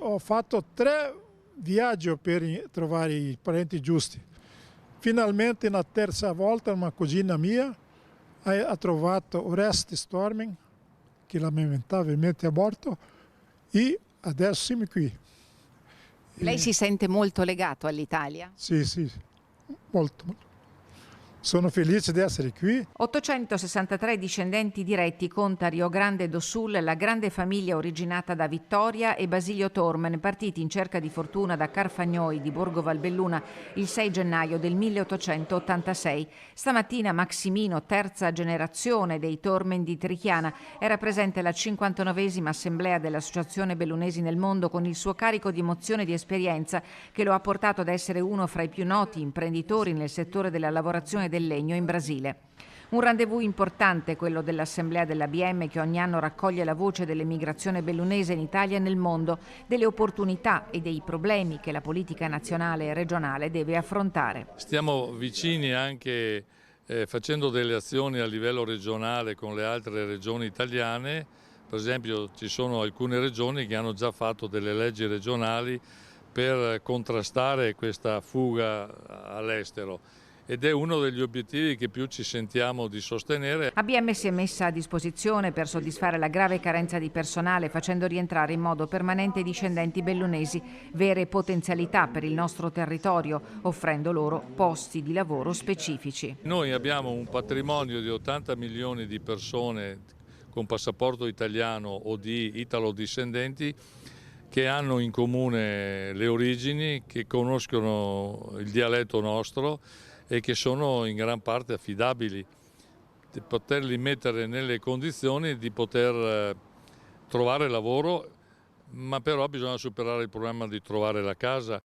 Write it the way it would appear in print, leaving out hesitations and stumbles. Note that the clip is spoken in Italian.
ho fatto 3 viaggi per trovare i parenti giusti. Finalmente, la terza volta, una cugina mia ha trovato Oreste Storming, che lamentabilmente è morto, e adesso siamo qui. Lei si sente molto legato all'Italia? Sì, sì, molto. Sono felice di essere qui. 863 discendenti diretti conta Rio Grande do Sul, la grande famiglia originata da Vittoria e Basilio Tormen, partiti in cerca di fortuna da Carfagnoi di Borgo Valbelluna il 6 gennaio del 1886. Stamattina Maximino, terza generazione dei Tormen di Trichiana, era presente alla 59esima assemblea dell'Associazione Bellunesi nel Mondo con il suo carico di emozione e di esperienza che lo ha portato ad essere uno fra i più noti imprenditori nel settore della lavorazione del legno in Brasile. Un rendezvous importante quello dell'Assemblea dell'ABM che ogni anno raccoglie la voce dell'emigrazione bellunese in Italia e nel mondo, delle opportunità e dei problemi che la politica nazionale e regionale deve affrontare. Stiamo vicini anche facendo delle azioni a livello regionale con le altre regioni italiane. Per esempio ci sono alcune regioni che hanno già fatto delle leggi regionali per contrastare questa fuga all'estero. Ed è uno degli obiettivi che più ci sentiamo di sostenere. ABM si è messa a disposizione per soddisfare la grave carenza di personale, facendo rientrare in modo permanente i discendenti bellunesi, vere potenzialità per il nostro territorio, offrendo loro posti di lavoro specifici. Noi abbiamo un patrimonio di 80 milioni di persone con passaporto italiano o di italo-discendenti che hanno in comune le origini, che conoscono il dialetto nostro e che sono in gran parte affidabili, di poterli mettere nelle condizioni di poter trovare lavoro, ma però bisogna superare il problema di trovare la casa.